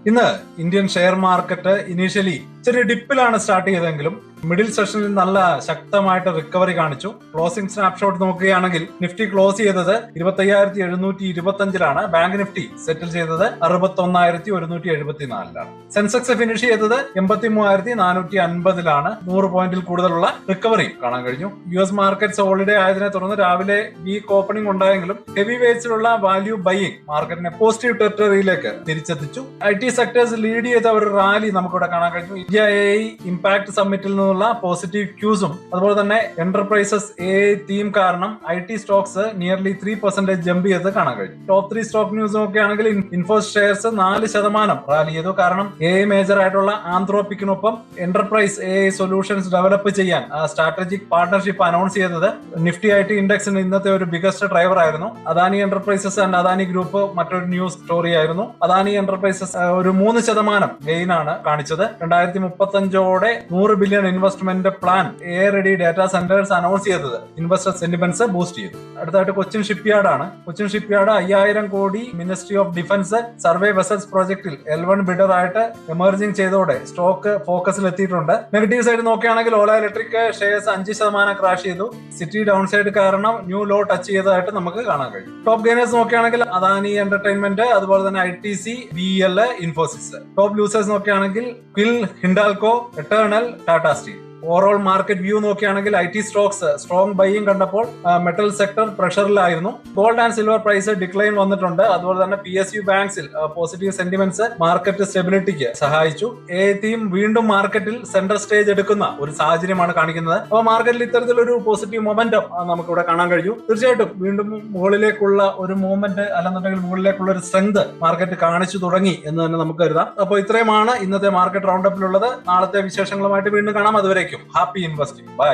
ഇന്ന് Indian share market initially ചെറിയ ഡിപ്പിലാണ് start ചെയ്തതെങ്കിലും middle സെഷനിൽ നല്ല ശക്തമായിട്ട് റിക്കവറി കാണിച്ചു. ക്ലോസിംഗ് സ്നാപ്ഷോട്ട് നോക്കുകയാണെങ്കിൽ നിഫ്റ്റി ക്ലോസ് ചെയ്തത് 25,725 ബാങ്ക് നിഫ്റ്റി സെറ്റിൽ ചെയ്തത് 61,174 സെൻസെക്സ് ഫിനിഷ് ചെയ്തത് 83,450 100 പോയിന്റിൽ കൂടുതലുള്ള റിക്കവറി കാണാൻ കഴിഞ്ഞു. US മാർക്കറ്റ്സ് ഹോളിഡേ ആയതിനെ തുടർന്ന് രാവിലെ വീക്ക് ഓപ്പണിംഗ് ഉണ്ടായെങ്കിലും ഹെവി വെയ്റ്റ്സിലുള്ള വാല്യൂ ബൈയിങ് മാർക്കറ്റിനെ പോസിറ്റീവ് ടെറിട്ടറിയിലേക്ക് തിരിച്ചെത്തിച്ചു. IT സെക്ടേഴ്സ് ലീഡ് ചെയ്ത ഒരു റാലി നമുക്കിവിടെ കാണാൻ കഴിഞ്ഞു. ഇന്ത്യ AI ഇമ്പാക്ട് സമ്മിറ്റിൽ നിന്നുള്ള പോസിറ്റീവ് ക്യൂസും അതുപോലെ തന്നെ എന്റർപ്രൈസസ് AI തീം കാരണം IT സ്റ്റോക്സ് നിയർലി 3% ജമ്പ് ചെയ്ത് കാണാൻ കഴിഞ്ഞു. ടോപ്പ് 3 സ്റ്റോക്ക് ന്യൂസ് നോക്കുകയാണെങ്കിൽ ഇൻഫോസിസ് ഷെയർസ് 4% റാലി ചെയ്തു. കാരണം AI മേജർ ആയിട്ടുള്ള ആന്ത്രോപിക്കിനൊപ്പം എന്റർപ്രൈസ് AI സൊല്യൂഷൻസ് ഡെവലപ്പ് ചെയ്യാൻ സ്ട്രാറ്റജിക് പാർട്ണർഷിപ്പ് അനൗൺസ് ചെയ്തത് നിഫ്റ്റി IT ഇൻഡെക്സിന് ഇന്നത്തെ ഒരു ബിഗസ്റ്റ് ഡ്രൈവർ ആയിരുന്നു. Adani enterprises and Adani group മറ്റൊരു ന്യൂസ് സ്റ്റോറി ആയിരുന്നു. അദാനി എന്റർപ്രൈസസ് ഒരു 3% ഗെയിൻ ആണ് കാണിച്ചത്. 2035ഓടെ 100 billion investment plan AI ready data centres announce ചെയ്തത് ഇൻവെസ്റ്റർ സെന്റിമെന്റ്സ് ബൂസ്റ്റ് ചെയ്തു. അടുത്തായിട്ട് കൊച്ചിൻ ഷിപ്പ്യാർഡ് ആണ്. കൊച്ചിൻ ഷിപ്പ്യാർഡ് 5000 കോടി ministry of defence survey vessels പ്രോജക്റ്റിൽ L1 ബിഡർ ആയിട്ട് എമർജിംഗ് ചെയ്തതോടെ സ്റ്റോക്ക് ഫോക്കസിൽ എത്തിയിട്ടുണ്ട്. നെഗറ്റീവ് സൈഡ് നോക്കുകയാണെങ്കിൽ ഓല ഇലക്ട്രിക് ഷെയർസ് 5% ക്രാഷ് ചെയ്തു. സിറ്റി ഡൗൺ സൈഡ് കാരണം ന്യൂ ലോ ടച്ച് ചെയ്തതായിട്ട് നമുക്ക് കാണാൻ കഴിയും. ടോപ്പ് ഗെയിനേഴ്സ് നോക്കുകയാണെങ്കിൽ അദാനി എന്റർടൈൻമെന്റ്, അതുപോലെ തന്നെ ITC, BEL, Infosys. Top losers നോക്കുകയാണെങ്കിൽ ക്വിൽ, Hindalco, Eternal, Tata Steel. Overall market view നോക്കുകയാണെങ്കിൽ IT സ്റ്റോക്സ് സ്ട്രോങ് ബൈയിങ് കണ്ടപ്പോൾ മെറ്റൽ സെക്ടർ പ്രഷറിലായിരുന്നു. Gold and silver price decline വന്നിട്ടുണ്ട്. അതുപോലെ തന്നെ PSU ബാങ്ക്സിൽ പോസിറ്റീവ് സെന്റിമെന്റ്സ് മാർക്കറ്റ് സ്റ്റെബിലിറ്റിക്ക് സഹായിച്ചു. AI തീം വീണ്ടും മാർക്കറ്റിൽ സെന്റർ സ്റ്റേജ് എടുക്കുന്ന ഒരു സാഹചര്യമാണ് കാണിക്കുന്നത്. അപ്പോൾ മാർക്കറ്റിൽ ഇത്തരത്തിലൊരു പോസിറ്റീവ് മൊമെന്റം നമുക്ക് ഇവിടെ കാണാൻ കഴിഞ്ഞു. തീർച്ചയായിട്ടും വീണ്ടും മുകളിലേക്കുള്ള ഒരു മൂവ്മെന്റ് അല്ലെന്നുണ്ടെങ്കിൽ മുകളിലേക്കുള്ള ഒരു സ്ട്രെങ്ത് മാർക്കറ്റ് കാണിച്ചു തുടങ്ങി എന്ന് തന്നെ നമുക്ക് കരുതാം. അപ്പോൾ ഇത്രയുമാണ് ഇന്നത്തെ മാർക്കറ്റ് റൗണ്ടപ്പിലുള്ളത്. നാളത്തെ വിശേഷങ്ങളുമായിട്ട് വീണ്ടും കാണാം. അതുവരേക്കും ഹാപ്പി ഇൻവെസ്റ്റിംഗ്. ബൈ.